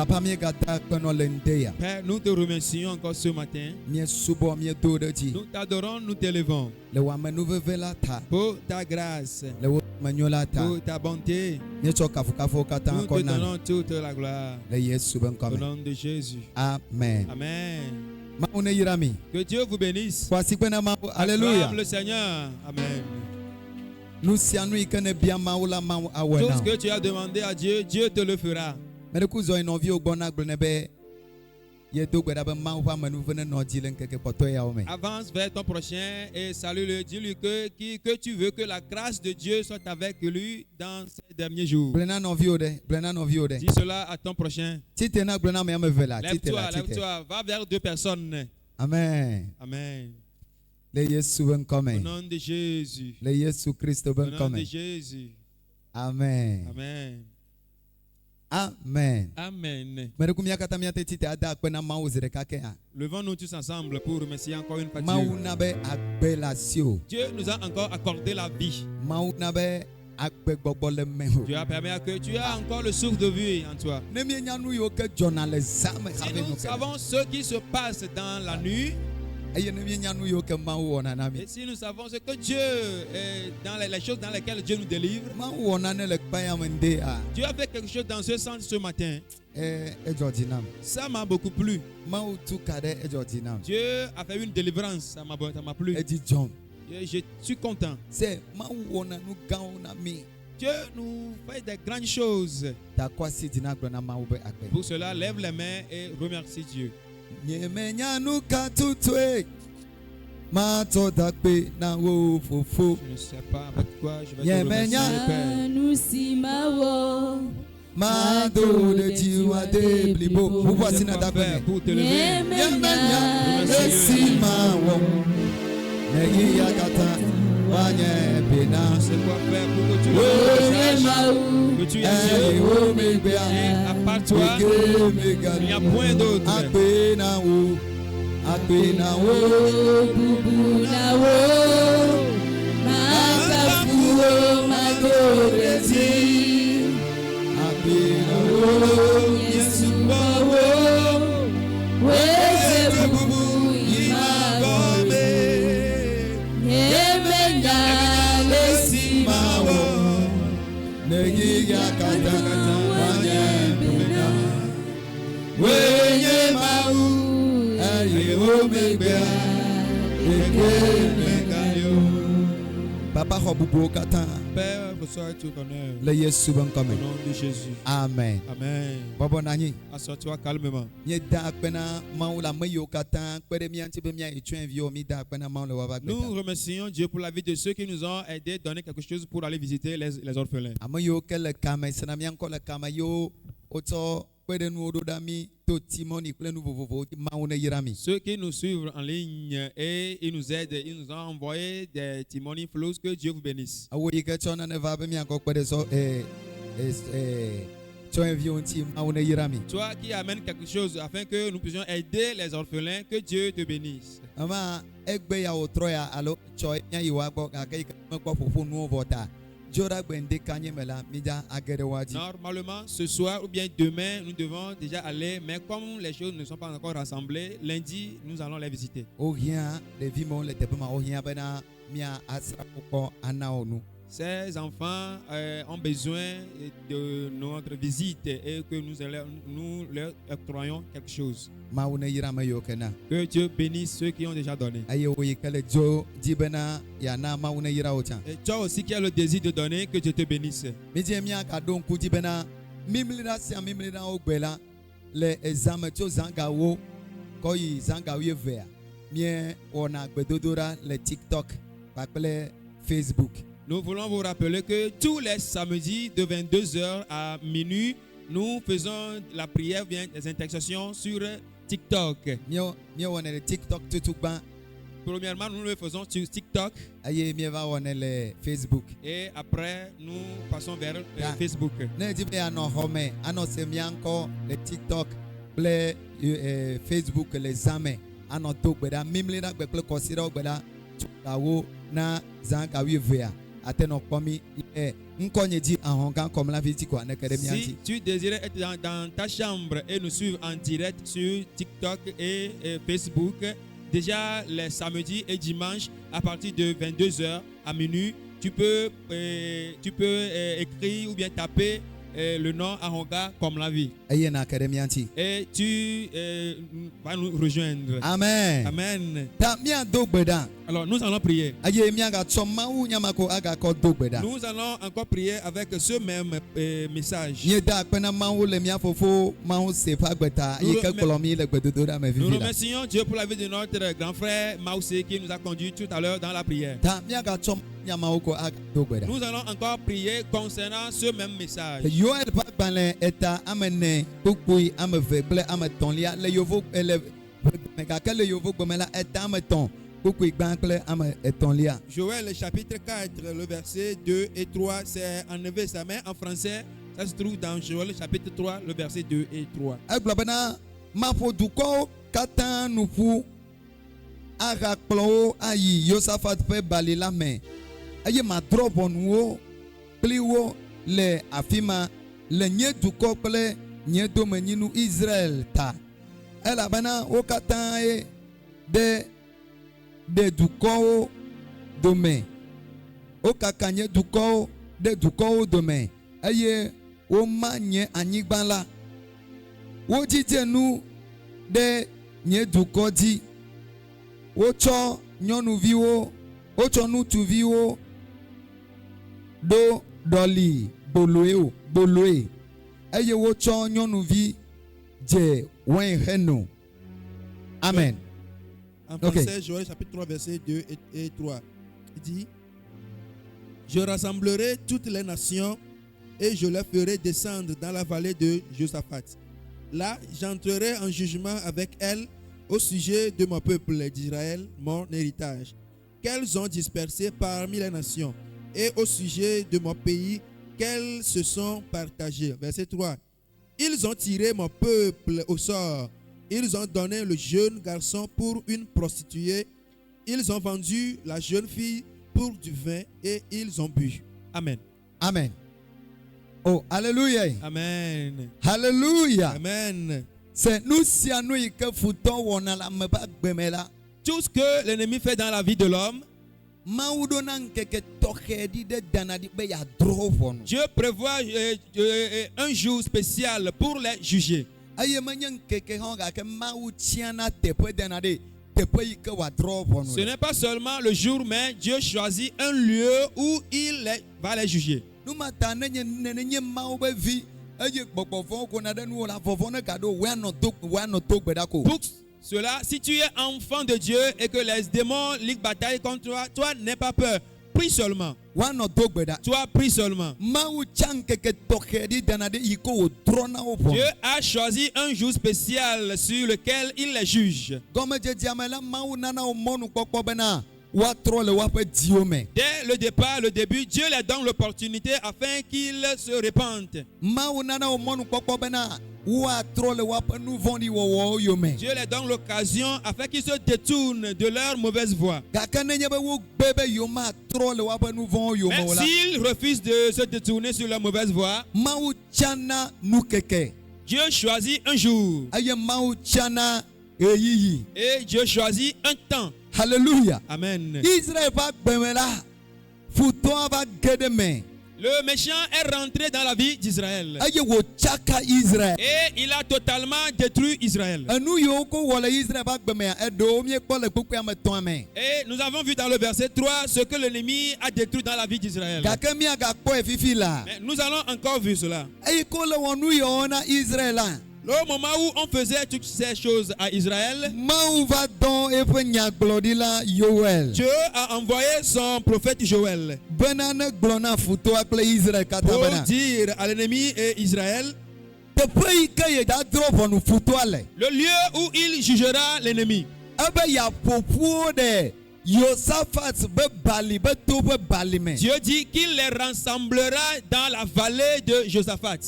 Père, nous te remercions encore ce matin. Nous t'adorons, nous t'élevons pour ta grâce, pour ta bonté. Nous te donnons toute la gloire au nom de Jésus. Amen. Amen. Que Dieu vous bénisse. Alléluia. Acclame le Seigneur. Amen. Tout ce que tu as demandé à Dieu, Dieu te le fera. Avance vers ton prochain et salue-le. Dis-lui que tu veux que la grâce de Dieu soit avec lui dans ces derniers jours. Dis cela à ton prochain. Lève-toi, lève-toi. Va vers deux personnes. Amen. Amen. Au nom de Jésus. Au nom de Jésus. Amen. Amen. Amen. Amen. Levons-nous tous ensemble pour remercier encore une fois Dieu. Dieu nous a encore accordé la vie. Dieu a permis que tu as encore le souffle de vie en toi. Si nous savons ce qui se passe dans la nuit, et si nous savons ce que Dieu est dans les choses dans lesquelles Dieu nous délivre, Dieu a fait quelque chose dans ce sens ce matin. Ça m'a beaucoup plu. Dieu a fait une délivrance, ça m'a plu. Je suis content. Dieu nous fait des grandes choses. Pour cela, lève les mains et remercie Dieu. Je ne sais pas avec quoi je vais te remercier, Père. Vous voici pour te lever. C'est quoi faire pour que tu que tu es Dieu. À part toi, il n'y a point d'autre. Papa, Père, reçois tout honneur. Au nom de Jésus. Amen. Amen. Assois-toi calmement. Nous remercions Dieu pour la vie de ceux qui nous ont aidés, donné quelque chose pour aller visiter les orphelins. Ceux qui nous suivent en ligne et ils nous aident, ils nous ont envoyé des timonies flows. Que Dieu vous bénisse. Toi qui amènes quelque chose afin que nous puissions aider les orphelins, que Dieu te bénisse. Normalement, ce soir ou bien demain, nous devons déjà aller, mais comme les choses ne sont pas encore rassemblées, lundi, nous allons les visiter. Ces enfants ont besoin de notre visite et que nous leur octroyons quelque chose. Que Dieu bénisse ceux qui ont déjà donné. Et toi aussi qui as le désir de donner, que Dieu te bénisse. Facebook. Nous voulons vous rappeler que tous les samedis de 22h à minuit, nous faisons la prière, bien des intercessions sur TikTok. Premièrement, nous le faisons sur TikTok. Facebook. Et après, nous passons vers Facebook. Facebook, les amis. Si tu désirais être dans ta chambre et nous suivre en direct sur TikTok et Facebook, déjà les samedis et dimanches à partir de 22h à minuit, tu peux écrire ou bien taper le nom Ahonga comme la vie. Et tu vas nous rejoindre. Amen. Amen. Alors nous allons prier. Nous allons encore prier avec ce même message. Nous remercions Dieu pour la vie de notre grand frère Maoussé qui nous a conduit tout à l'heure dans la prière. Nous allons encore prier concernant ce même message. Joël chapitre 4, le verset 2 et 3, c'est enlevé sa main en français. Ça se trouve dans Joël chapitre 3, le verset 2 et 3. le afima le nye dukɔ kple nye domenyinu Israel ta elabena wo katã de dukɔwo dome wo kaka nye dukɔwo de dukɔwo dome eye wo ma nye anyigba la wo dzidze nu de nye dukɔ dzi wotsɔ nyɔnuviwo wotsɔ ŋutsuviwo do dɔli boloe eye wotsɔ nyɔnuvi dze wɛn heno. Amen. En français, Joël chapitre 3 verset 2 et 3. Il dit: Je rassemblerai toutes les nations et je les ferai descendre dans la vallée de Josaphat. Là, j'entrerai en jugement avec elles au sujet de mon peuple d'Israël, mon héritage, qu'elles ont dispersé parmi les nations, et au sujet de mon pays, qu'elles se sont partagées. Verset 3. Ils ont tiré mon peuple au sort. Ils ont donné le jeune garçon pour une prostituée. Ils ont vendu la jeune fille pour du vin et ils ont bu. Amen. Amen. Oh, alléluia. Amen. Alléluia. Amen. C'est nous si à nous que foutons on a la meba bemela. Tout ce que l'ennemi fait dans la vie de l'homme, Dieu prévoit un jour spécial pour les juger. Ce n'est pas seulement le jour, mais Dieu choisit un lieu où il va les juger. Pour cela, si tu es enfant de Dieu et que les démons liguent bataille contre toi, toi n'aie pas peur. Prie seulement. Toi, prie seulement. Dieu a choisi un jour spécial sur lequel il les juge. Dès le départ, le début, Dieu leur donne l'opportunité afin qu'ils se repentent. Dieu leur donne l'occasion afin qu'ils se détournent de leur mauvaise voie. Mais s'ils refusent de se détourner sur leur mauvaise voie, Dieu choisit un jour. Et Dieu choisit un temps. Alléluia. Amen. Le méchant est rentré dans la vie d'Israël. Et il a totalement détruit Israël. Et nous avons vu dans le verset 3 ce que l'ennemi a détruit dans la vie d'Israël. Mais nous allons encore vu cela. Au moment où on faisait toutes ces choses à Israël, Dieu a envoyé son prophète Joël pour dire à l'ennemi et Israël le lieu où il jugera l'ennemi. Dieu dit qu'il les rassemblera dans la vallée de Josaphat.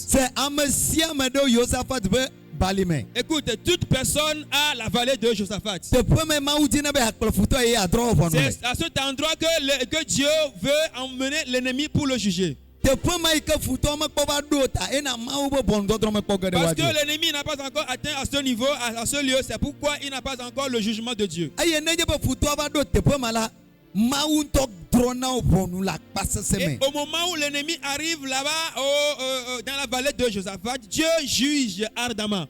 Écoute, toute personne a la vallée de Josaphat. C'est à cet endroit que Dieu veut emmener l'ennemi pour le juger. Parce que l'ennemi n'a pas encore atteint à ce niveau, à ce lieu, c'est pourquoi il n'a pas encore le jugement de Dieu. Et au moment où l'ennemi arrive là-bas dans la vallée de Josaphat, Dieu juge ardemment.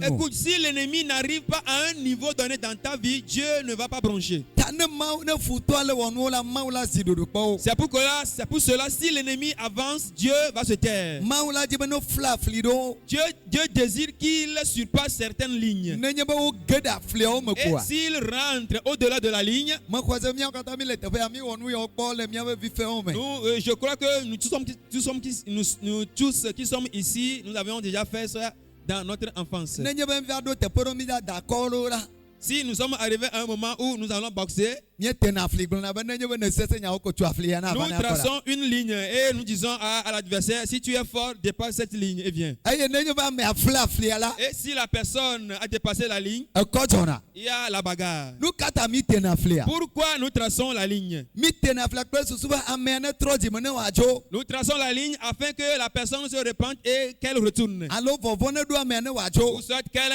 Écoute, si l'ennemi n'arrive pas à un niveau donné dans ta vie, Dieu ne va pas broncher. C'est pour cela, si l'ennemi avance, Dieu va se taire. Dieu désire qu'il surpasse certaines lignes. Et s'il rentre au-delà de la ligne, je crois que nous tous qui sommes ici, nous avions déjà fait ça dans notre enfance. Si nous sommes arrivés à un moment où nous allons boxer, nous traçons une ligne et nous disons à l'adversaire, si tu es fort, dépasse cette ligne et viens. Et si la personne a dépassé la ligne, il y a la bagarre. Pourquoi nous traçons la ligne? Nous traçons la ligne afin que la personne se repente et qu'elle retourne. Ou soit qu'elle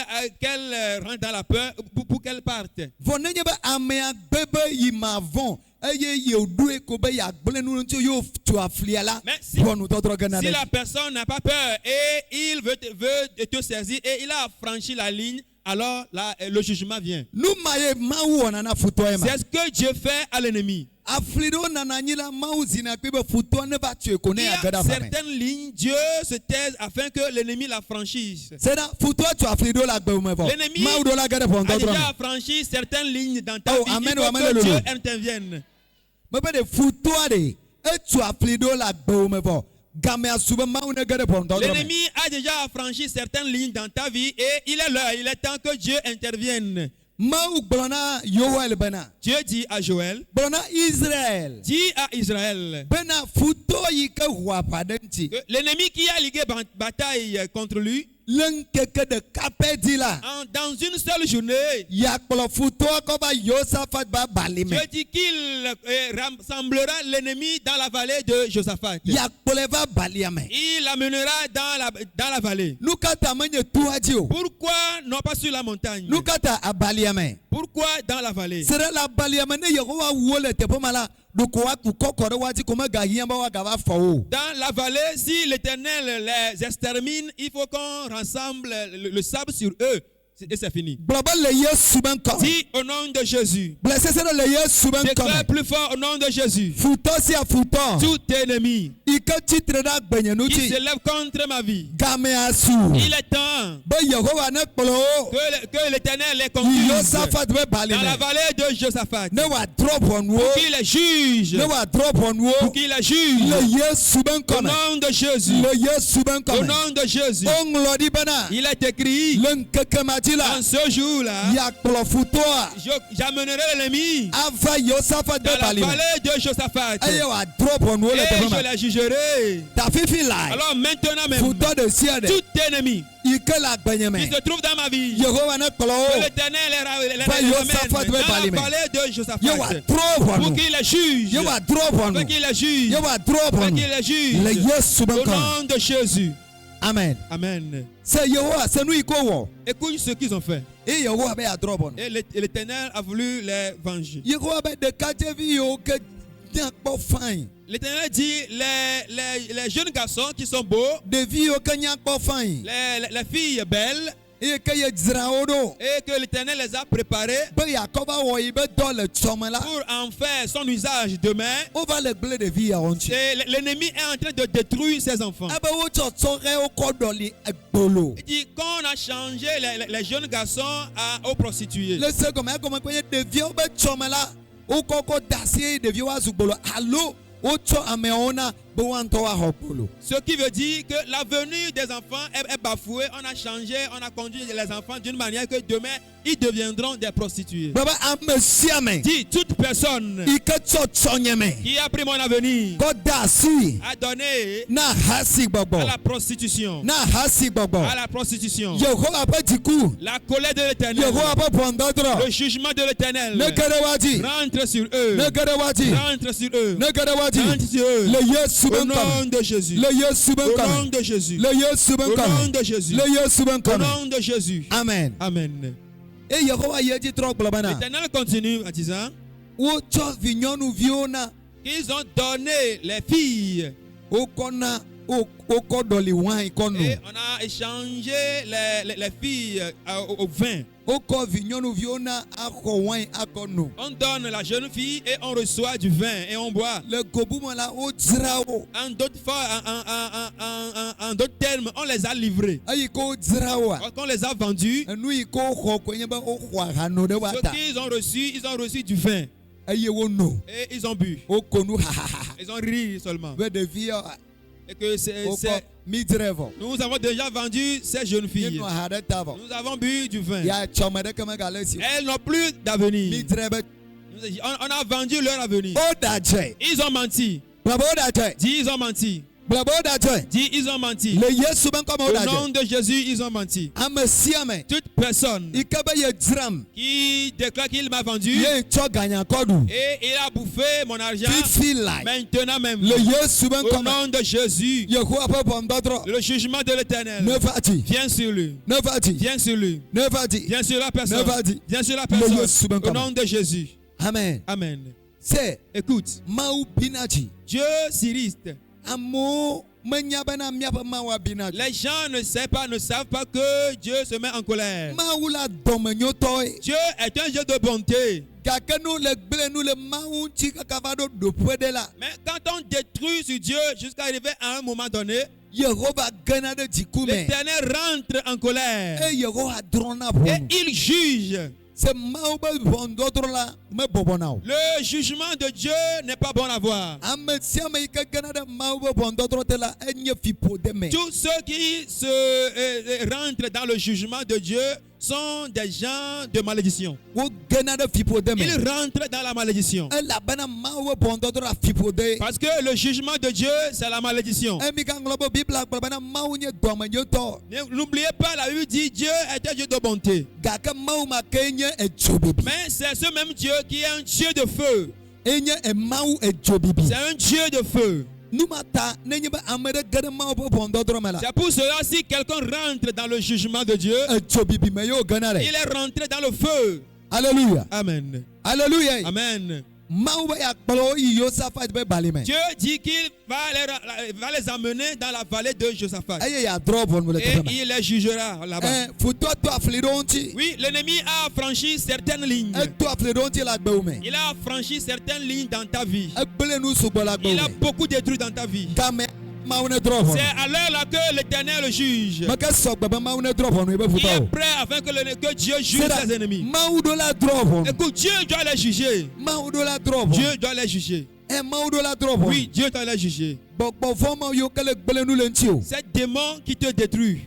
rentre dans la peur pour qu'elle parte. Mais si la personne n'a pas peur et il veut te saisir et il a franchi la ligne, alors le jugement vient. C'est ce que Dieu fait à l'ennemi. Il y a certaines lignes, Dieu se taise afin que l'ennemi la franchisse. L'ennemi a déjà franchi certaines lignes dans ta vie. Il faut que Dieu intervienne. L'ennemi a déjà franchi certaines lignes dans ta vie et il est là, il est temps que Dieu intervienne. Dieu dit à Joël, dit à Israël, que l'ennemi qui a ligué bataille contre lui, dans une seule journée, Dieu dit qu'il rassemblera l'ennemi dans la vallée de Josaphat. Il l'amènera dans la vallée. Pourquoi non pas sur la montagne? Pourquoi dans la vallée? Dans la vallée, si l'Éternel les extermine, il faut qu'on rassemble le sable sur eux. Et c'est fini. Dis au nom de Jésus. Déclare plus fort au nom de Jésus. Tout ennemi qui se lève contre ma vie, il est temps que l'Éternel les conduise dans la vallée de Josaphat. Pour qu'il les juge. Pour qu'il les juge. Au nom de Jésus. Au nom de Jésus. Il est écrit, en ce jour-là, j'amènerai l'ennemi dans la vallée de Josaphat et je la jugerai. Alors maintenant même, tout ennemi qui se trouve dans ma vie, que l'Éternel les ramène dans la vallée de Josaphat pour qu'il les juge. Pour qu'il les juge. Pour qu'il les juge. Au nom de Jésus. Amen. Amen. Écoute ce qu'ils ont fait. Et l'Éternel a voulu les venger. L'Éternel dit, les jeunes garçons qui sont beaux, les filles belles, et que l'Éternel les a préparés pour en faire son usage demain. L'ennemi est en train de détruire ses enfants. Il dit qu'on a changé les jeunes garçons aux prostituées. Ce qui veut dire que la venue des enfants est bafouée. On a changé, on a conduit les enfants d'une manière que demain, ils deviendront des prostituées. Dis, toute personne qui a pris mon avenir a donné à la prostitution. À la prostitution. La colère de l'Éternel. Le jugement de l'Éternel. Rentre sur eux. Rentre sur eux. Rentre sur eux. Au nom de Jésus. Au nom de Jésus. Au nom de Jésus. Au nom de Jésus. Amen. Amen. L'Éternel continue en disant qu'ils ont donné les filles. Et on a échangé les filles au vin. On donne la jeune fille et on reçoit du vin et on boit. En d'autres termes, on les a livrés. On les a vendus. Ce qu'ils ont reçu du vin. Et ils ont bu. Ils ont ri seulement. Et que nous avons déjà vendu ces jeunes filles. Nous avons bu du vin. Elles n'ont plus d'avenir. On a vendu leur avenir. Ils ont menti. Dis, ils ont menti. Dis, ils ont menti. Au nom de Jésus, ils ont menti. Toute personne qui déclare qu'il m'a vendu et il a bouffé mon argent maintenant même. Au nom de Jésus, le jugement de l'Éternel vient sur lui. Vient sur lui. Vient sur la personne. Vient sur la personne. Au nom de Jésus. Amen. Amen. Écoute. Dieu s'irrite. Les gens ne savent pas que Dieu se met en colère. Dieu est un Dieu de bonté. Mais quand on détruit sur Dieu jusqu'à arriver à un moment donné, l'Éternel rentre en colère et il juge. Le jugement de Dieu n'est pas bon à voir. Tous ceux qui se rentrent dans le jugement de Dieu sont des gens de malédiction. Ils rentrent dans la malédiction. Parce que le jugement de Dieu, c'est la malédiction. N'oubliez pas, la Bible dit Dieu est un Dieu de bonté. Mais c'est ce même Dieu qui est un Dieu de feu. C'est un Dieu de feu. C'est pour cela si quelqu'un rentre dans le jugement de Dieu, il est rentré dans le feu. Alléluia. Amen. Alléluia. Amen. Dieu dit qu'il va les amener dans la vallée de Josaphat. Et il les jugera là-bas. Oui, l'ennemi a franchi certaines lignes. Il a franchi certaines lignes dans ta vie. Il a beaucoup détruit dans ta vie. C'est à l'heure là que l'Éternel juge. Il est prêt afin que Dieu juge ses ennemis. Écoute, Dieu doit les juger. Dieu doit les juger. Oui, Dieu doit les juger. C'est démon qui te détruit.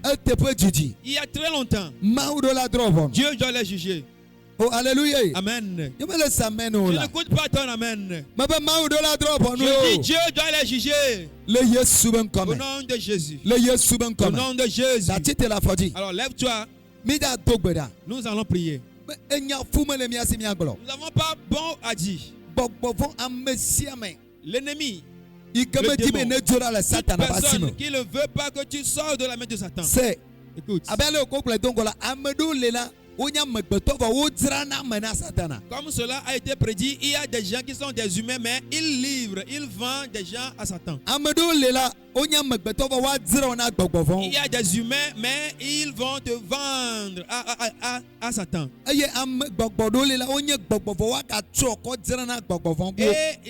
Il y a très longtemps. Dieu doit les juger. Oh, alléluia. Amen. Je n'écoute pas ton amen. Je dis Dieu doit les juger. Au nom de Jésus. Au nom de Jésus. Alors lève-toi. Nous allons prier. Nous n'avons pas bon à dire. L'ennemi, le démon, toute personne qui ne veut pas que tu sors de la main de Satan. Écoute. Comme cela a été prédit, il y a des gens qui sont des humains, mais ils vendent des gens à Satan. Il y a des humains, mais ils vont te vendre à Satan. Et il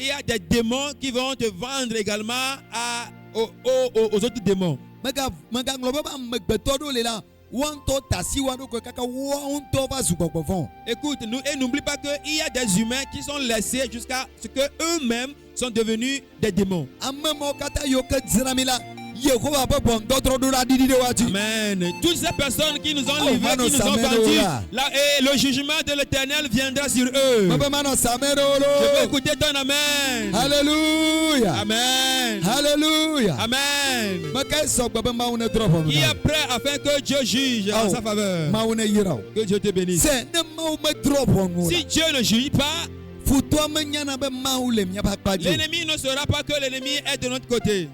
y a des démons qui vont te vendre également aux autres démons. Écoute, et n'oublie pas qu'il y a des humains qui sont laissés jusqu'à ce que eux-mêmes sont devenus des démons. Amen. Toutes ces personnes qui nous ont livrés, qui nous ont vendus, et le jugement de l'Éternel viendra sur eux. Je veux écouter ton amen. Alléluia. Amen. Alléluia. Amen. Qui est prêt afin que Dieu juge en sa faveur? Que Dieu te bénisse. Si Dieu ne juge pas, l'ennemi ne saura pas que l'ennemi est de notre côté.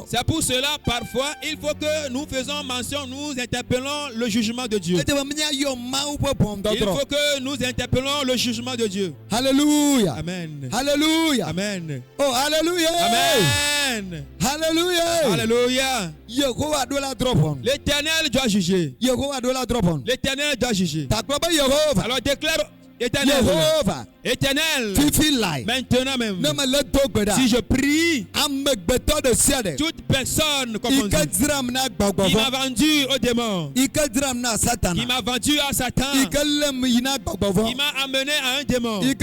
C'est pour cela, parfois, il faut que nous faisons mention, nous interpellons le jugement de Dieu. Il faut que nous interpellons le jugement de Dieu. Alléluia. Amen. Alléluia. Amen. Oh, alléluia. Amen. Alléluia. Alléluia. L'Éternel doit juger. L'Éternel doit juger. Alors déclare Éternel, Éternel, maintenant même, si je prie, toute personne confondue, qui m'a vendu au démon, qui m'a vendu à Satan, qui m'a amené à un démon, qui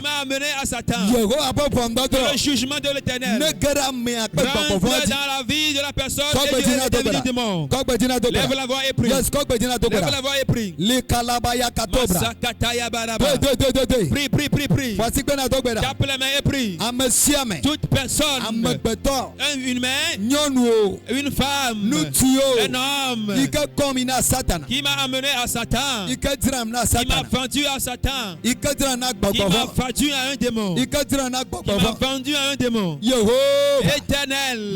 m'a amené à Satan, le jugement de l'Éternel rentre dans la vie de la personne et du démon. Lève la voix et prie. Lève la voix et prie. Prie, prie, prie, prie. Tape la main et prie. Toute personne, une main, une femme, un homme qui m'a amené à Satan, qui m'a vendu à Satan, qui m'a vendu à un démon, qui m'a vendu à un démon. Éternel,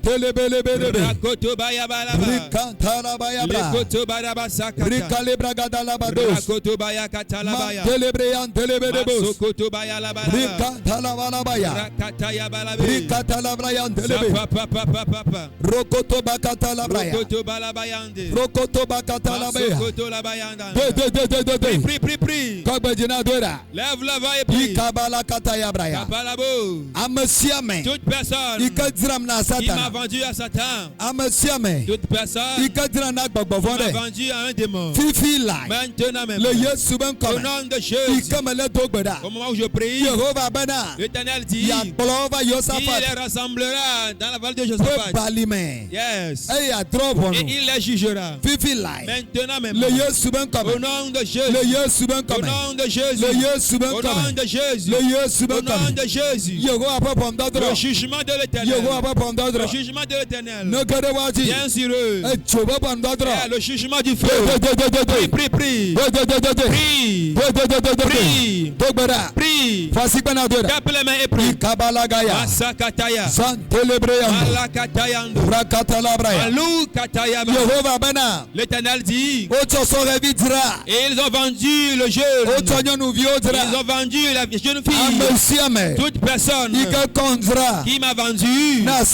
Rakoto baya balaba. Rakoto baraba sakata. Rakoto baya katalabaya. Sokoto baya labalaba. Rakata ya balabe. Papa. Rokoto bakata labraya. Rokoto balabayande. Rokoto bakata labaya. Sokoto labayanda. Prie. Lève la voix et prie. Kabala kataya braya. Kabalabo. Amesiame. Toute personne qui m'a vendu à Satan, toute personne qui m'a vendu à un démon, maintenant même, au nom de Jésus, au moment où je prie, l'Éternel dit qu'il les rassemblera dans la vallée de Josaphat. Yes. Et il les jugera. Maintenant même, au nom de Jésus, au nom de Jésus, au nom de Jésus, au nom de Jésus, le jugement de l'Éternel. Le jugement de l'Éternel vient sur eux. Le jugement du feu. Prie. Tape les mains et prie. Masakataya. Malakatayando. Malukatayaba. L'Éternel dit, et ils ont vendu le jeune. Ils ont vendu la jeune fille. Toute personne qui m'a vendu à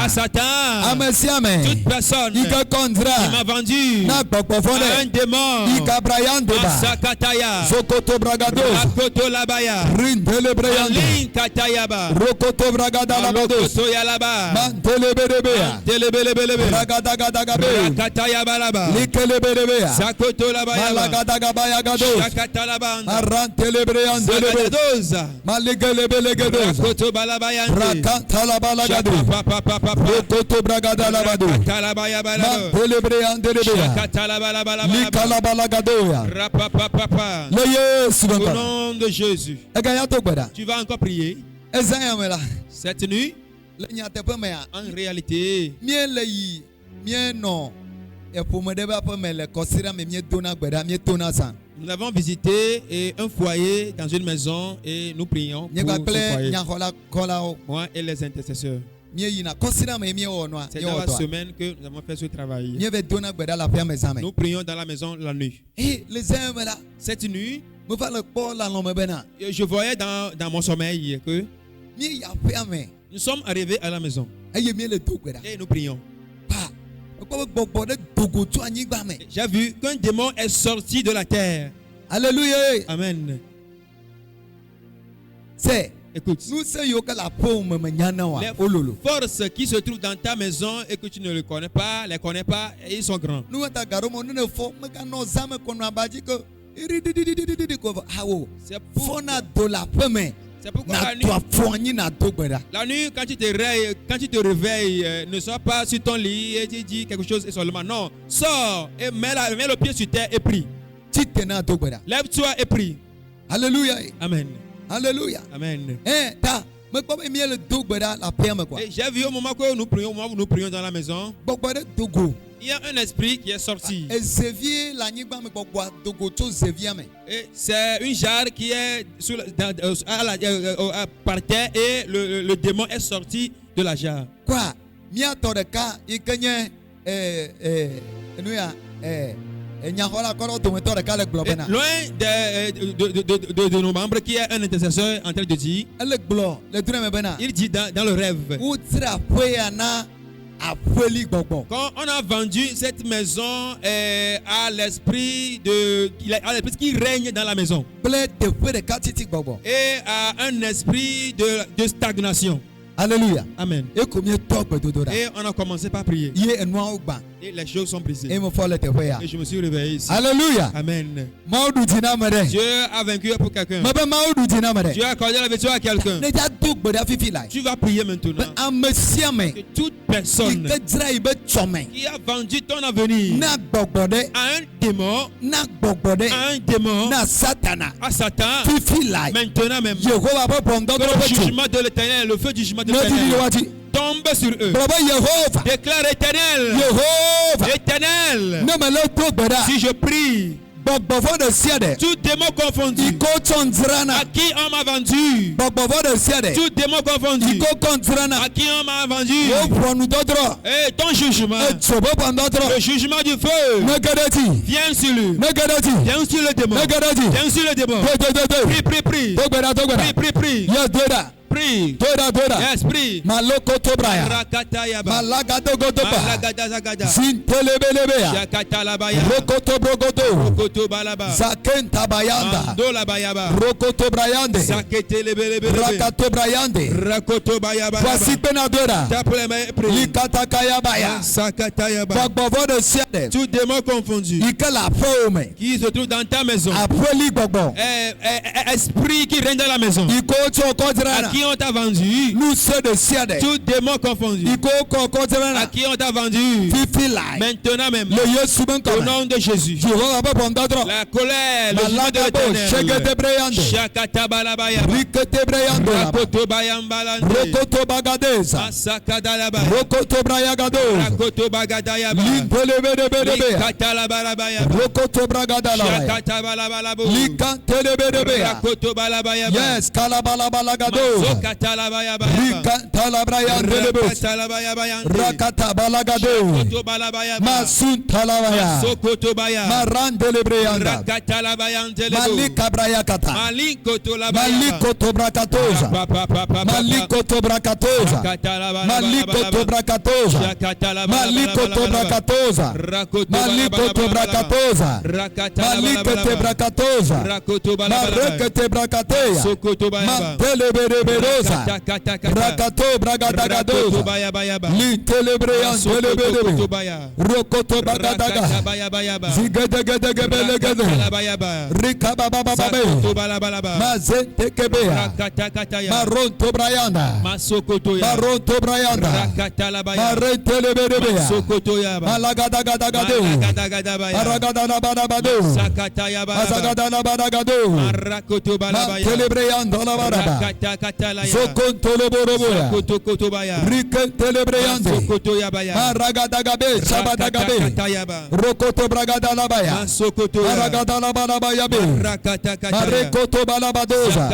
Satan, toute personne qui m'a vendu à un démon, Asakataya, Rakoto Labaya, Alin Katayaba, Rokoto Yalaba, Mantelebelebe, Rakatayabalaba, Sakoto Labaya, Shakatalabanda, Zagadoza, Rakoto Balabaya, Rokoto bragada labado. Au nom de Jésus. Tu vas encore prier. Cette nuit, en réalité, nous avons visité un foyer dans une maison et nous prions pour ce foyer. Moi et les intercesseurs. C'est dans la semaine que nous avons fait ce travail. Nous prions dans la maison la nuit. Cette nuit, je voyais dans mon sommeil que nous sommes arrivés à la maison. Et nous prions. J'ai vu qu'un démon est sorti de la terre. Alléluia. Amen. C'est. Écoute. Nous sommes la paume les forces qui se trouvent dans ta maison et que tu ne les connais pas, et ils sont grands. C'est pourquoi la nuit, quand tu te réveilles, ne sois pas sur ton lit et tu dis quelque chose et seulement. Non, sors et mets le pied sur terre et prie. Lève-toi et prie. Alléluia. Amen. Alléluia. Amen. Et j'ai vu au moment où nous prions dans la maison, il y a un esprit qui est sorti. Et c'est une jarre qui est par terre et le démon est sorti de la jarre. Quoi? Loin de nos membres qui est un intercesseur en train de dire, il dit dans le rêve, quand on a vendu cette maison à l'esprit qui règne dans la maison et à un esprit de stagnation. Alléluia. Amen. Et on a commencé par prier. Et les choses sont brisées. Et je me suis réveillé ici. Alléluia. Amen. Dieu a vaincu pour quelqu'un. Dieu a accordé la victoire à quelqu'un. Tu vas prier maintenant. Que toute personne qui a vendu ton avenir à un démon, à Satan, maintenant même, le jugement de l'Éternel, le feu du jugement de l'Éternel tombe sur eux. Déclare éternel. Éternel. Si je prie, tout démon confondu, à qui on m'a vendu, tout démon confondu, à qui on m'a vendu, et ton jugement, le jugement du feu, viens sur lui, viens sur le démon, viens sur le démon. Prie. Prie. Esprit. Maloko Braya. Rakatayaba. Malagado Godoba. Malagada Zagada. Zintelebelebea. Shakatalabaya. Rokoto Brogodo. Rokoto Balaba. Zakenta Bayanda. Andola Bayaba. Rokoto Brayande. Zaketelebelebe. Rakato Brayande. Rakoto Bayaba. Voici Benadora. Likata Kayabaya. Sakatayaba. Bogbovo de Siade. Tout démon confondu. Ikela Fome. Qui se trouve dans ta maison. Après Libobo. Esprit qui règne dans la maison. Ikocho Kodrana. À qui on t'a vendu? Nous sommes de Siade. Tout démon confondu. À qui on t'a vendu? Maintenant même. Au nom de Jésus. La colère, le jugement de l'Éternel. Shakata balabaya. Rakoto bayambalande. Rokoto bagadeza. Asakadalaba. Rokoto brayagado. Rakoto bagadayaba. Limpelebelebelebe. Katalabalabaya. Rokoto bragadalaba. Shakata balabalabo. Likantelebelebe. Rakoto balabaya. Yes, kalabalabalagado. Katalabayaba. Rikantalabrayandelebo. Rakatabalagado. Masuntalabaya. Marandelebreanda. Malikabrayakata. Malikoto brakatoza. Malikoto brakatoza. Malikoto brakatoza. Malikoto brakatoza. Malikoto brakatoza. Malikete brakatoza. Marekete brakateya. Mantelebeleberoza. Rakato bragadagadoza. Lintelebreyandelebelebe. Rokoto bragadaga. Zigedegedegebelegede. Rikababababe. Mazentekebea. Maronto brayanda. Maronto brayanda. Marentelebelebea. Malagadagadagadeo. Aragadanabanabado. Azagadabanabado. Mantelebreyando la baraba. Zokontoloboroboya. Rikentelebreande. Maragadagabe. Sabadagabe. Rokoto bragadalabaya. Maragadalabanabayabe. Marekoto balabadoza.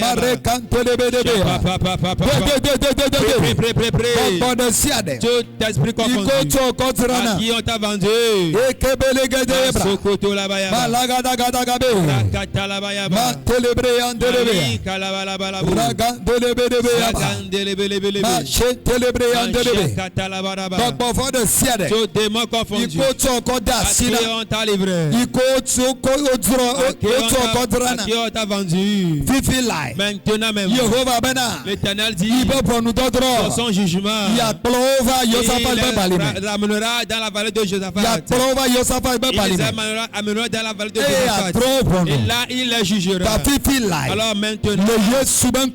Marekantelebelebea. Babonesiade. Ikocho kotrana. Qui on t'a vendu? Ekebelegedebra. Malagadagadabe. Mantelebreyandelebea. Tout démon confondu. À qui on t'a livré? À qui on t'a vendu? Maintenant même. L'Éternel dit dans son jugement, il ramènera dans la vallée de Josaphat. Il les amènera dans la vallée de Josaphat. Et là, il les jugera. Alors maintenant,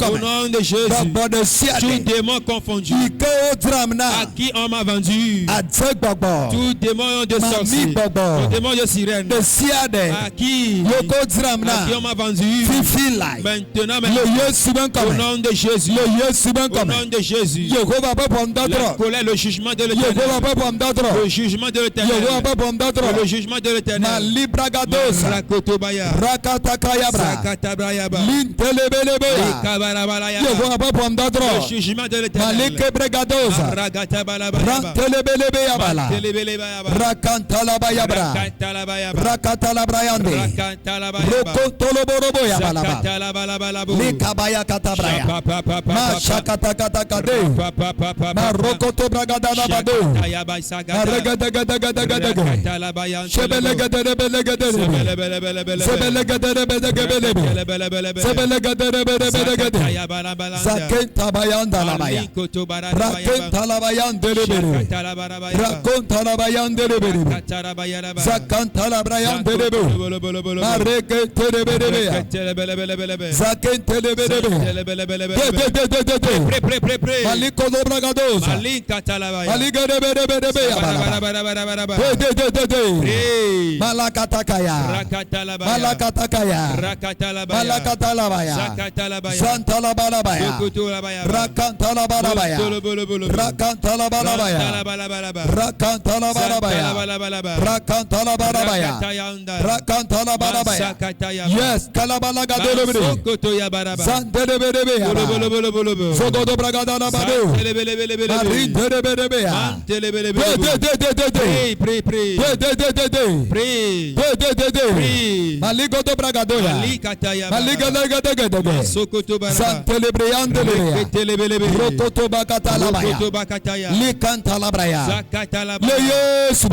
au nom de Jésus, tout démon confondu, à qui on m'a vendu, tout démon de sorcier, tout démon de sirène, à qui on m'a vendu, maintenant même, au nom de Jésus, au nom de Jésus, la colère, le jugement de l'Éternel, le jugement de l'Éternel, le jugement de l'Éternel, Rakotobaya, Sakatabrayaba, Likabarabaya, le jugement de l'Éternel, Ragatabalaba, Rakantalabayabra, Rakatalabayande, Rakantalabayaba, Likabaya Katabraya, Mashakatakatakade, Marokoto Bragadabado, Maragadagadagadagadagade, Shebelegadebelegadebe, Sebelegadebelegadebe, Zakentabayandalabaya, Rakentalabayandelebere, Rakontalabayandelebere, Zakantalabayandelebe, Mareketelebere, Zakentelebere, Maliko Bragados, Malakatakaya, Malakatakaya, Malakatalabaya, Santalabalabaya, Rakantalabalabaya, Rakantalabalabaya, Rakantalabalabaya, Rakantalabalabaya, Rakantalabalabaya. Yes, Kalabalagadolebe, Santelebelebe, Sogodo Bragadalabado, Marintelebelebea, Maligo do Bragadoya, Maliga Nagadagade, Santelebreandelebea, Rokoto Bakatalabaya, Likantalabraya,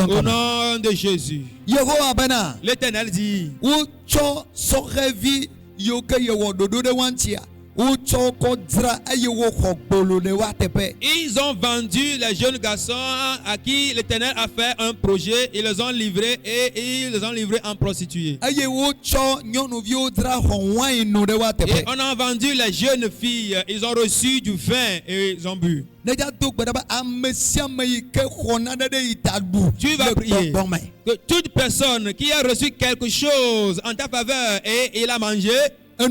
au nom de Jésus. L'Éternel dit, ils ont vendu les jeunes garçons à qui l'Éternel a fait un projet, ils les ont livrés et ils les ont livrés en prostituées. Et on a vendu les jeunes filles, ils ont reçu du vin et ils ont bu. Tu vas prier que toute personne qui a reçu quelque chose en ta faveur et il a mangé, que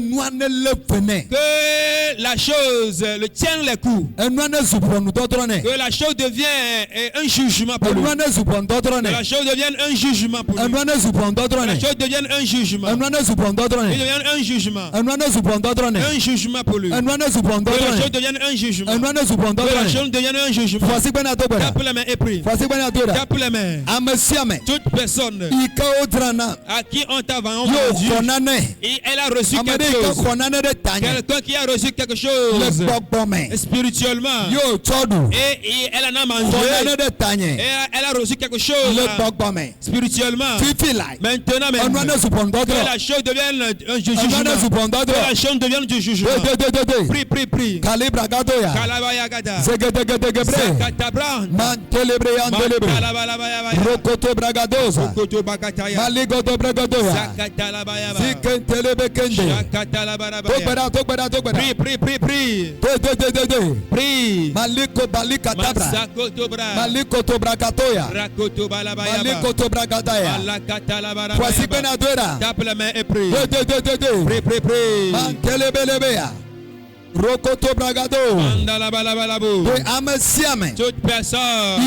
la chose le tienne les coups, que la chose devienne un jugement pour lui, que la chose devienne un jugement pour lui, que la chose devienne un jugement, un jugement, un jugement pour lui, que la chose devienne un jugement, que la chose devienne un jugement. Tape les mains et prie. Tape les mains. Toute personne à qui on t'a vendu et elle a reçu quelqu'un qui a reçu quelque chose spirituellement et elle en a mangé et elle a reçu quelque chose spirituellement. Maintenant que la chose devienne un jugement, que la chose devienne du jugement. Prie. Kalabayagada, Zakatabran, Rokoto Bragadosa, Maligoto Bragadoya, Zakatalabayaba, Prie. Maliko Balika Tabra. Maliko Tobrakatoya. Maliko Tobragadaya. Voici Benadora. Tape la main et prie. Prie. Mantelebelebea. Rokoto Bragado. Toute personne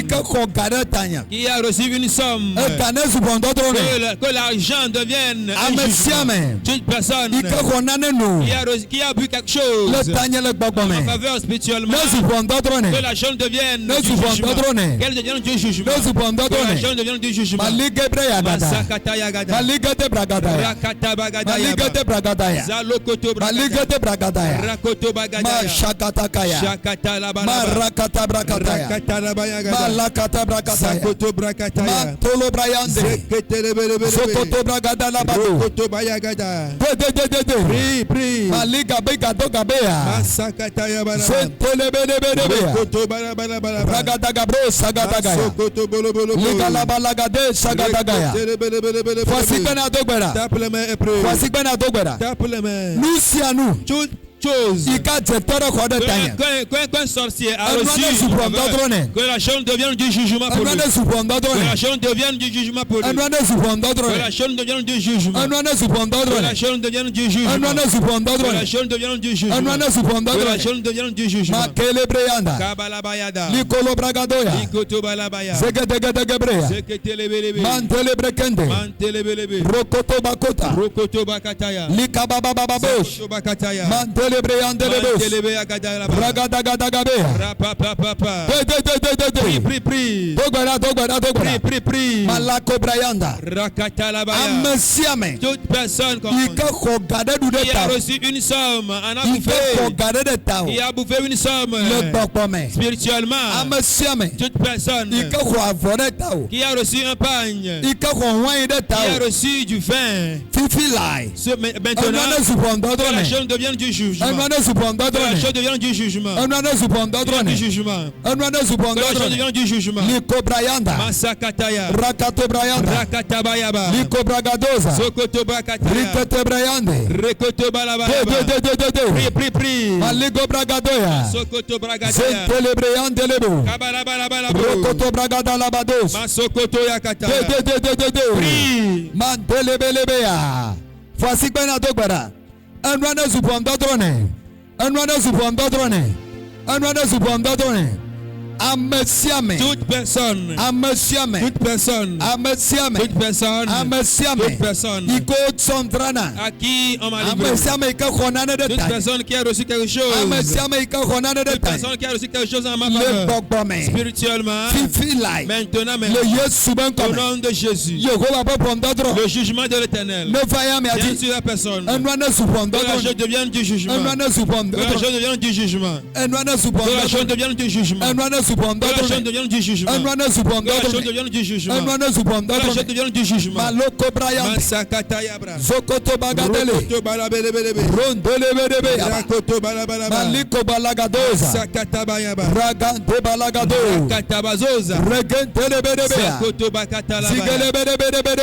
qui a reçu une somme, que l'argent devienne un jugement. Toute personne qui a bu quelque chose en faveur spirituellement, que l'argent devienne du jugement. Qu'elle devienne du jugement. Que l'argent devienne du jugement. Rakata Bagadaya. Zalokoto Bragadaya. Rakoto Ma shakatakaya. Ma rakata brakataya. Ma lakata brakataya. Ma tolo brayande. Sokoto bragada labado. Prie. Ma liga bega doga bea. Sentele bele bele bea. Bragada gabro sagadagaya. Liga labalagade sagadagaya. Voici ben adogbera. Voici ben adogbera. Nous si à nous. Qu'un sorcier a reçu que la chaîne devienne du jugement pour lui. Que la chaîne devienne du jugement pour lui. Que la chaîne devienne du jugement. Que la chaîne devienne du jugement. Que la chaîne devienne du jugement. Que la chaîne devienne du jugement. Kabalabayada. Likolobragadoya. Likotobalabaya. Zegedegedegebreya. Zeketelebelebe. Mantelebrekende. Mantelebelebe. Rokoto bakota. Rokoto bakataya. Likababababosh. Rokoto bakataya. Mantelebreyandelebos. Ragadagadagadagabea. Rapapapapa. Prie. Prie. Malakobrayanda. Rakatalabaya. Amesiame. Toute personne qui a reçu une somme en a bouffé. Qui a bouffé une somme spirituellement. Amesiame. Toute personne qui a reçu un pagne. Qui a reçu du vin. Maintenant, que la chaîne devienne du jugement. Que la chaîne devienne du jugement. Du jugement. Que la chaîne devienne du jugement. Masakataya. Rakatabayaba. Sokoto bakataya. Rekoto balabayaba. Prie. Maligo bragadoya. Sokoto bragadaya. Sentelebreyandelebo. Kabalabalabala. Rokoto bragada labados. Masokoto yakataya. Prie. Mantelebelebea. Voici ben adogbara. Anwana zupondodrone. Amesiame. Toute personne. Iko tsondrana. À qui on m'a livré. Toute personne qui a reçu quelque chose. Toute personne qui a reçu quelque chose en ma faveur. Spirituellement. Maintenant, au nom de Jésus. Le jugement de l'Éternel. Viens sur la personne. Que la chose devienne du jugement. Que la chose devienne du jugement. Que la chose devienne du jugement. Que la chaîne devienne du jugement. Que la chaîne devienne du jugement. Que la chaîne devienne du jugement. Maloko Brian. Masakatayabra. Zokoto bagadele. Rokoto balabelebelebe. Rondelebelebe. Rakoto balabalaba. Maliko balagadoza. Sakatabayaba. Ragante balagado. Rakatabazoza. Regentelebelebe. Sakoto bakatalaba. Zigelebelebelebe.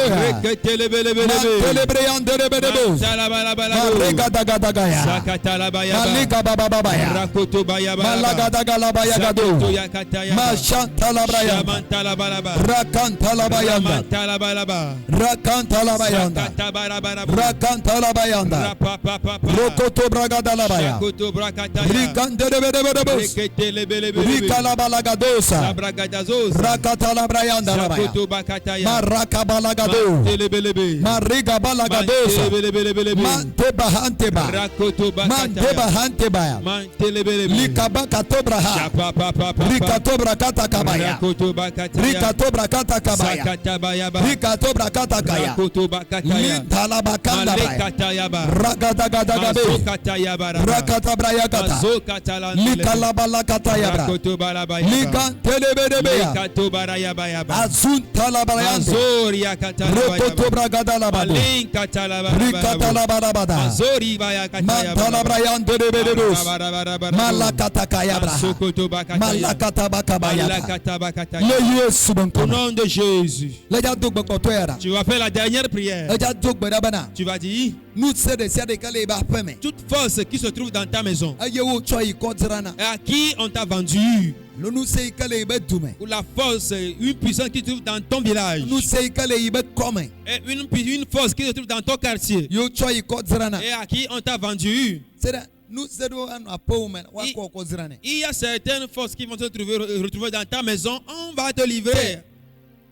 Reketelebelebelebe. Mantelebriandelebelebe. Salabalabala. Regadagadaga. Sakatalabayaba. Malika bababaya. Rakoto bayaba. Malagadagalabaya. Sakoto yakatayaba. Mashantalabraya. Shamantalabalaba. Rakantalabayanda. Ramantalabalaba. Rakantalabayanda. Sakatabarabara. Rakantalabayanda. Rapapapapa. Rokoto bragadalabaya. Sakoto brakataya. Rikandelebelebelebos. Reketelebelebelebe. Rikalabalagadosa. Sabragadazoza. Rakatalabrayanda labaya. Sakoto bakataya. Marakabalagado. Mantelebelebe. Marigabalagadosa. Mantelebelebelebe. Mantebahanteba. Rakoto bakataya. Mantebahantebaya. Mantelebelebe. Likabakatobraha. Shapapapapa. Rikatobrakata-kabaya. Rakoto bakataya. Rikatobrakata-kabaya. Sakatabayaba. Rikatobrakata-kaya. Rakoto bakataya. Lintalabakandabaya. Malekatayaba. Ragadagadabe. Mazokatayabaraba. Rakatabrayakata. Mazokatalantelebe. Likalabalakatayabra. Rakoto balabayaba. Likantelebelebea. Lekato barayabayaba. Azuntalabrayande. Mazori yakatalabayaba. Rokotobragadalabado. Malinkatalabaraba. Rikatalabarabada. Mazori bayakatayabaraba. Mantalabrayandelebelebos. Barabarabara. Malakatakayabra. Sokoto bakataya. Malakatabakabayaba. Malakata bakataya. Le Yesu Au bankoma. nom de Jésus. Leja dogbakotoyara. Tu vas faire la dernière prière. Leja dogbadabana. Tu vas dire, Nous c'est de sia de kale ba peme. toute force qui se trouve dans ta maison, Ayewo choi kodrana. et à qui on t'a vendu, Lo nous c'est kale be dume. ou la force, une puissance qui se trouve dans ton village, Nous c'est kale ibe come. et une force qui se trouve dans ton quartier, Yo choi kodrana. et à qui on t'a vendu. C'est là nous c'est do an apoumen wa ko kodrane. Il y a certaines forces qui vont se retrouver dans ta maison, on va te livrer.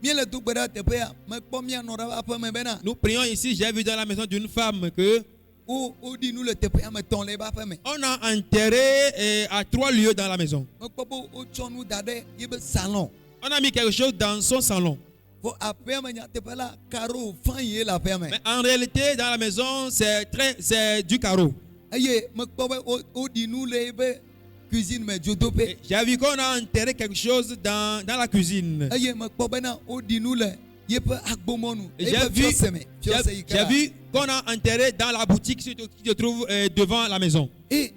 Bien le dogbada te pea, me pomia no ra peme bena. Nous prions ici, j'ai vu dans la maison d'une femme que O di nous le te pea me ton le ba peme. on a enterré à 3 lieux dans la maison. Me popo o chonu dade ibe salon. On a mis quelque chose dans son salon. Faut appeler me te pela caro fan ye la peme. Mais en réalité, dans la maison, c'est du carreau. J'ai vu qu'on a enterré quelque chose dans la cuisine. J'ai vu qu'on a enterré dans la boutique qui se trouve devant la maison. Et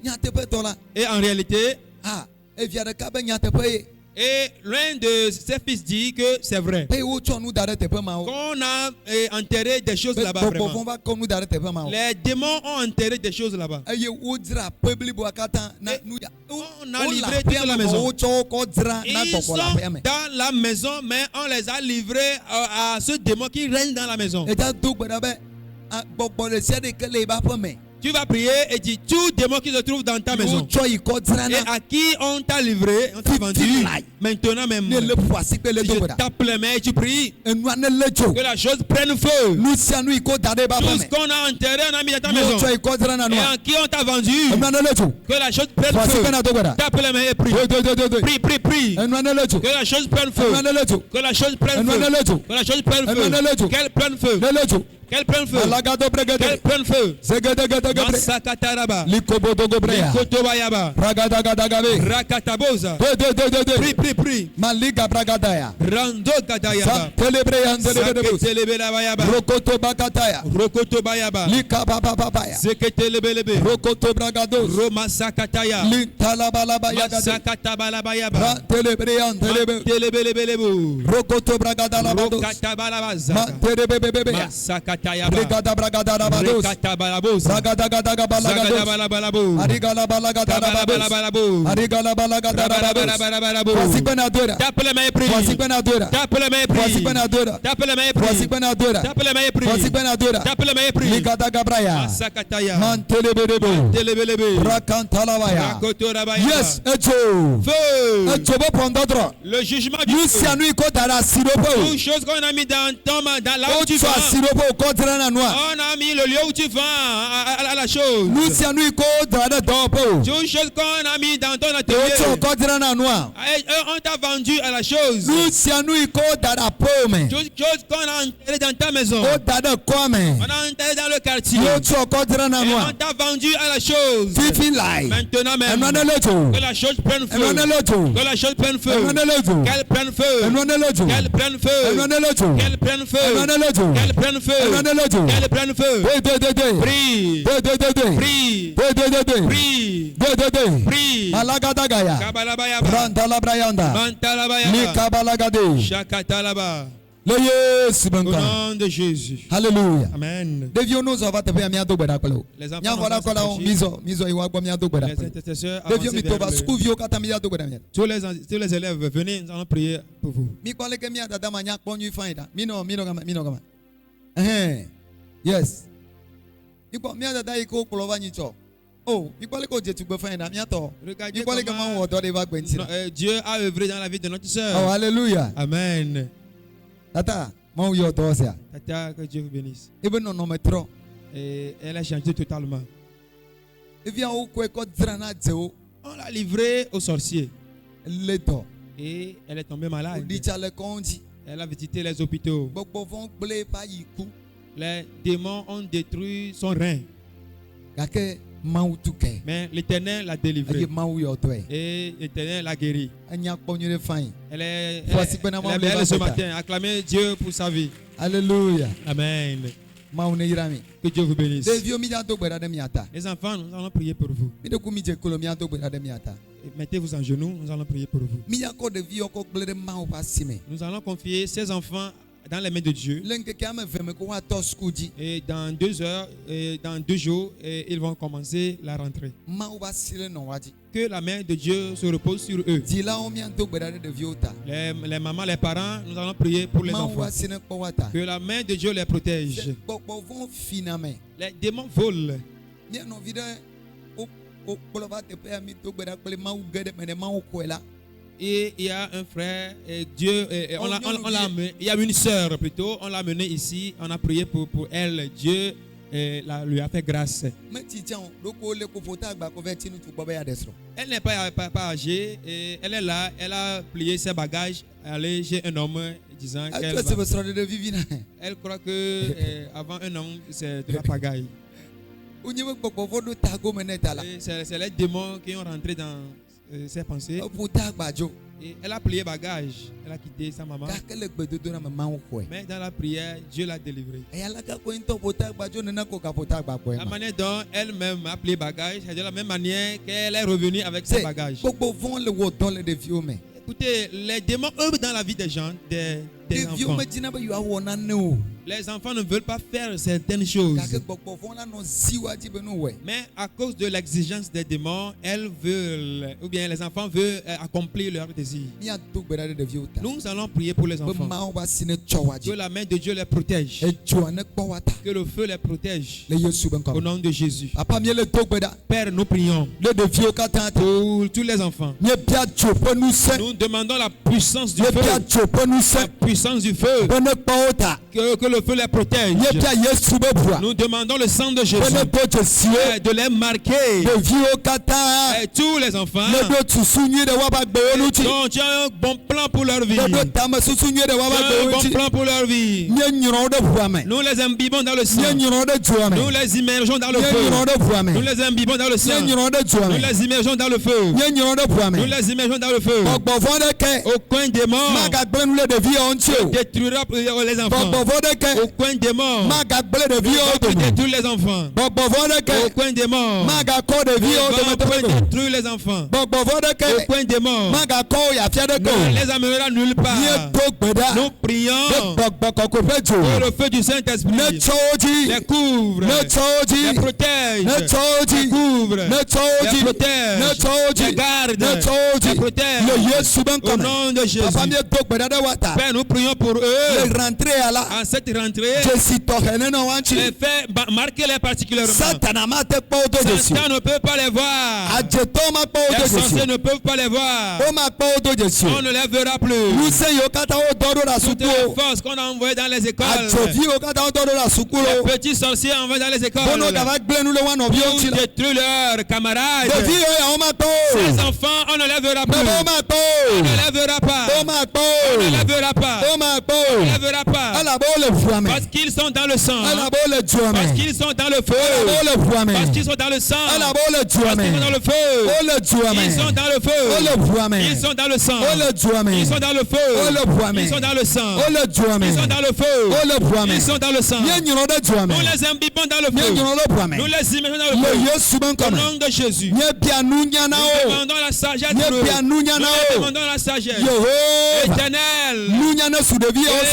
en réalité, et l'un de ses fils dit que c'est vrai. Qu'on a enterré des choses là-bas. Les démons ont enterré des choses là-bas. On a livré toute la maison. Ils sont dans la maison, mais on les a livrés à ce démon qui règne dans la maison. Tu vas prier et dire tout démon qui se trouve dans ta maison et à qui on t'a livré, on t'a vendu. Maintenant même, si je tape les mains et tu pries, que la chose prenne feu. Tout ce qu'on a enterré, on a mis dans ta maison et à qui on t'a vendu, que la chose prenne feu. Tape les mains et prie. Prie. Que la chose prenne feu. Que la chose prenne feu. Que la chose prenne feu. Qu'elle prenne feu. Qu'elle prenne feu. Qu'elle prenne feu. Masakataraba. Likotobayaba. Rakataboza. Prie. Maliga bragadaya. Rando gadayaba. Telebelayaba. Rokoto bakataya. Rokoto bayaba. Lika bababaya. Seketelebelebe. Rokoto bragados. Roma sakataya. Lintalabalabayaba. Sakatabalaba. Telebreyan telebe. Telebelebelebu. Rokoto bragadalabados. Rokatabalabazaka. Telebebebebe. Masakataya. Brigada bragadalabados. Rekatabalabos. Zagadagadabalagado. Arigalabalagadabados. Arigalabalagadabados. Voici Benadora. Tape les mains et prie. Voici Benadora. Tape les mains et prie. Voici Benadora. Tape les mains et prie. Voici Benadora. Tape les mains et prie. Voici Benadora. Tape les mains et prie. Ligada Gabraya. Masakataya. Mantelebelebo. Telebelebe. Rakantalabaya. Rakotorabaya. Yes, Echo. Feu. Echo bo pondodro. Le jugement du Nous feu. sianu iko dara siropo. Toute chose qu'on a mis dans là où tu Ocho vas. siropo ko drana noa. On a mis le lieu où tu vas à la chose. Nous sianu iko dara dopo. Toute chose qu'on a mis dans ton atelier. Ocho ko drana noa. On t'a vendu à la chose. Nous sianu iko dara pome. Toute chose qu'on a enterré dans ta maison. O dara kwame. On a enterré dans le quartier. Ocho ko drana Et noa. on t'a vendu à la chose. Fifi lai. Maintenant même. Que la chose prenne feu. Que la chose prenne feu. Qu'elle prenne feu. Qu'elle prenne feu. Qu'elle prenne feu. Qu'elle prenne feu. Qu'elle prenne feu. Prie. Prie. Malagadagaya. Kabalabayaba. Brandalabrayanda. Mantalabayaba. Likabalagade. Shakatalaba. Le Yesu Au banka. nom de Jésus. Alléluia. Amen. Devio nous va te faire miado beda kwelo. Les enfants Nya voilà kola on miso iwa gwa miado beda. Les intercesseurs Devio avancez mi to ba vers school vio kata miado beda. tous les élèves, venez, nous allons prier pour vous. Mi kwale ke miada dama nya kponyu faida. Mino kama. Yes. Iko miada da iko kolova nyicho. Oh, mi kwale ko jetu gbe faida miato. Regardez Mi kwale ke ma wo do de va gbentina. Dieu a œuvré dans la vie de notre sœur. Oh, alléluia. Amen. Tata, mon yo dosia. Tata, que Dieu vous bénisse. Ebe no no metro. Et elle a changé totalement. E vient au ko ko drana zeo. On l'a livrée au sorcier. Leto. Et elle est tombée malade. Elle a visité les hôpitaux. Les démons ont détruit son rein. Mais l'Éternel l'a délivré. Et l'Éternel l'a guéri. Elle est belle ce matin. Acclamez Dieu pour sa vie. Alléluia. Amen. Que Dieu vous bénisse. Les enfants, nous allons prier pour vous. Mettez-vous en genoux, nous allons prier pour vous. Nous allons confier ces enfants dans les mains de Dieu. Et dans 2 heures, dans 2 jours, ils vont commencer la rentrée. Que la main de Dieu se repose sur eux. Les mamans, les parents, nous allons prier pour les enfants. Que la main de Dieu les protège. Les démons volent. Et il y a un frère, et Dieu, on l'a amené, il y a une sœur plutôt, on l'a amenée ici, on a prié pour elle, Dieu lui a fait grâce. Elle n'est pas âgée, et elle est là, elle a plié ses bagages, allée chez un homme disant qu'elle croit que avant un homme c'est de la pagaille. C'est les démons qui ont rentré dans ses pensées. Et elle a plié bagage. Elle a quitté sa maman. Mais dans la prière, Dieu l'a délivrée. La manière dont elle-même a plié bagage, c'est de la même manière qu'elle est revenue avec ses bagages. Écoutez, les démons œuvrent dans la vie des gens, des enfants. Les enfants ne veulent pas faire certaines choses. Mais à cause de l'exigence des démons, elles veulent, ou bien les enfants veulent accomplir leurs désirs. Nous allons prier pour les enfants. Que la main de Dieu les protège. Que le feu les protège. Au nom de Jésus. Père, nous prions pour tous les enfants. Nous demandons la puissance du feu. La puissance du feu. Que le feu les protège. Nous demandons le sang de Jésus de les marquer. Et tous les enfants dont tu as un bon plan pour leur vie. Un bon plan pour leur vie. Nous les imbibons dans le sang. Nous les immergeons dans le feu. Nous les imbibons dans le sang. Nous les immergeons dans le feu. Nous les immergeons dans le feu. Aucun démon ne détruira les enfants. Aucun démon ne détruira les enfants. Aucun démon ne détruira les enfants. Aucun démon ne les amènera nulle part. Nous prions que le feu du Saint-Esprit les couvre, les protège, les couvre, les protège, les garde, les protège. Au nom de Jésus. Père, nous prions pour eux. En cette rentrée, marquez-les particulièrement. Satan ne peut pas les voir. Les sorciers ne peuvent pas les voir. On ne les verra plus. Toutes les forces qu'on a envoyées dans les écoles, les petits sorciers envoyés dans les écoles, pour détruire leurs camarades. Ces enfants, on ne les verra plus. On ne les verra pas. On ne les verra pas. On ne les verra pas. Parce qu'ils sont dans le sang. Parce qu'ils sont dans le feu. Parce qu'ils sont dans le sang. Parce qu'ils sont dans le feu. Ils sont dans le feu. Ils sont dans le sang. Ils sont dans le feu. Ils sont dans le sang. Ils sont dans le feu. Ils sont dans le sang. Nous les imbibons dans le feu. Nous les immergeons dans le feu. Au nom de Jésus. Nous demandons la sagesse. Nous demandons la sagesse. Éternel.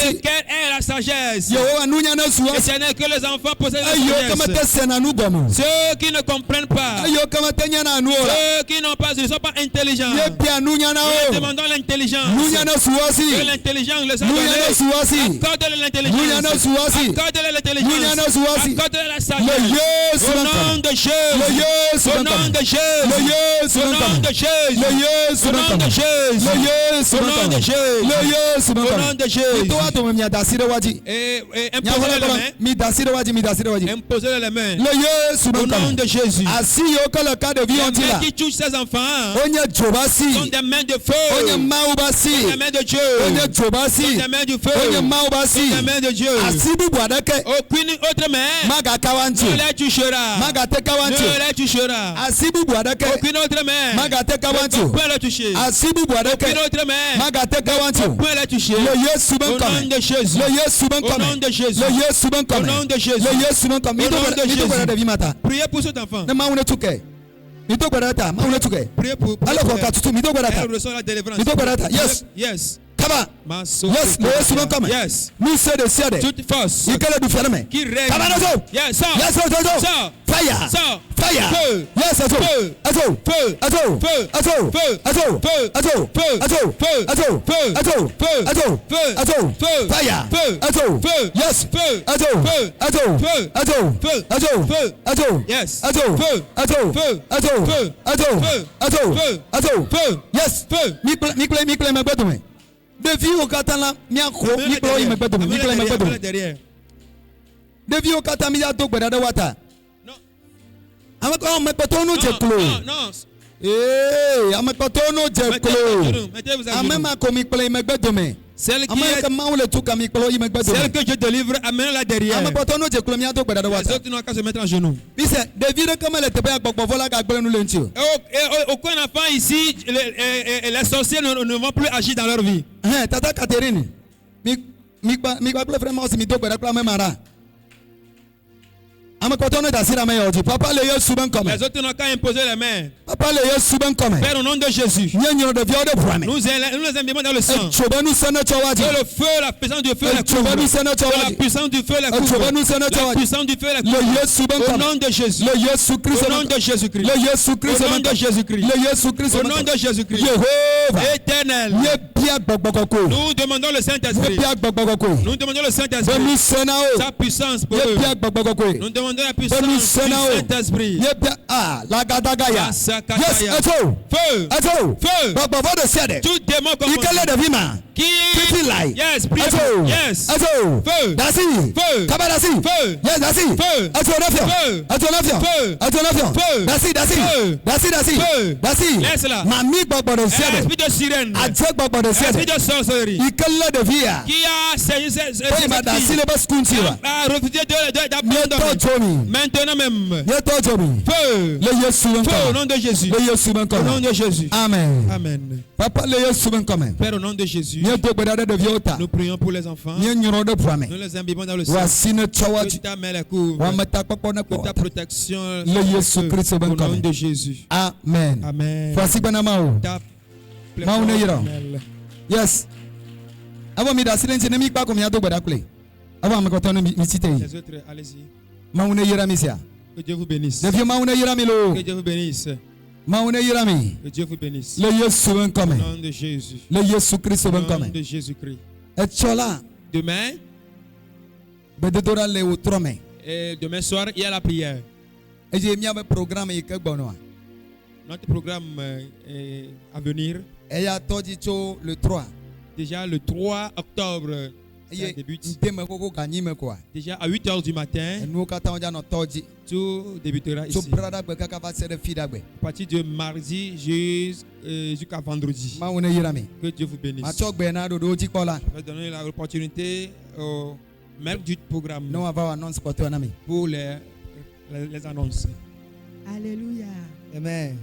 Et quelle est la sagesse? Éternel, que les enfants possèdent la sagesse. Ceux qui ne comprennent pas. Ceux qui n'ont pas, ne sont pas intelligents. Nous demandons l'intelligence. Que l'intelligence les a donnés. Accorde-les l'intelligence. Accorde-les l'intelligence. Accorde-les la sagesse. Au nom de Jésus. Au nom de Jésus. Au nom de Jésus. Au nom de Jésus. Au nom de Jésus. Au nom de Jésus. Et imposez les mains. Au nom de Jésus. Les mains qui touchent ces enfants sont des mains de feu. Sont des mains de Dieu. Sont des mains du feu. Sont des mains de Dieu. Aucune autre main ne les touchera. Ne les touchera. Aucune autre main ne peut les toucher. Aucune autre main ne peut les toucher. Au nom de Jésus. Au nom de Jésus. Au nom de Jésus. Au nom de Jésus. Priez pour cet enfant. Priez pour elle reçoit la délivrance. Yes. Yes. Yes, yes. Toute force qui règne. Yes, Fire. Fire. Feu. Yes, Feu. Feu. Feu. Feu. Feu. Feu. Feu. Feu. Feu. Feu. Feu. Feu. Fire. Feu. Feu. Yes. Feu. Feu. Feu. Feu. Feu. Yes. Feu. Feu. Feu. Yes. Feu. Mikle me Devi au katala miako miklo yi megbedo mikle megbedo Devi au katami ya to gbeda de wata Non. Amako megbedo nu je klo Non. Amakotono jeklo. Amema komikple imegbe dome. Celle que je délivre, amène-la derrière. Les autres n'ont qu'à se mettre en genoux. Aucun enfant ici, les sorciers ne vont plus agir dans leur vie. Tata Catherine, Papa les autres n'ont qu'à imposer les mains. Papa Père, au nom de Jésus, nous les imbibons dans le sang. Que le feu, la puissance du feu la couvre. Que la puissance du feu la couvre. La puissance du feu la couvre. Au nom de Jésus. Au nom de Jésus-Christ. Au nom de Jésus-Christ. Au nom de Jésus-Christ. Éternel. Nous demandons le Saint-Esprit. Nous demandons le Saint-Esprit. Sa puissance pour eux. Nous demandons la puissance du Saint-Esprit. Yes, feu. Tout démon comme qui yes, yes, feu, laisse-la. Esprit de sirène, esprit de sorcellerie qui a refusé d'abandonner. Maintenant même, feu, au nom de Jésus. Au nom de Jésus. Amen. Amen. Papa, Père, au nom de Jésus, nous prions pour les enfants. Nous les imbibons dans le sang. Que ta main les couvre. Que ta protection au nom de Jésus. Amen. Amen. Yes. Avant de passer l'ennemi pas comme il y a deux badakle. Avant de me conter une cité. Les autres, allez-y. Que Dieu vous bénisse. Que Dieu vous bénisse. Que Dieu vous bénisse. Le Yesu ben Au comme. nom de Jésus. Le Yesu Christ ben Au nom comme. de Jésus-Christ. Et chola. Demain, Bedora le outrome. et demain soir, il y a la prière. Et j'ai mis un programme et que bonoa. Notre programme est à venir. Et il y a todi cho le 3. Déjà le 3 octobre, ça débute. Déjà à 8h du matin, tout débutera ici. À partir de mardi jusqu'à vendredi. Que Dieu vous bénisse. Je vais donner l'opportunité au maître du programme pour les annonces. Alléluia. Amen.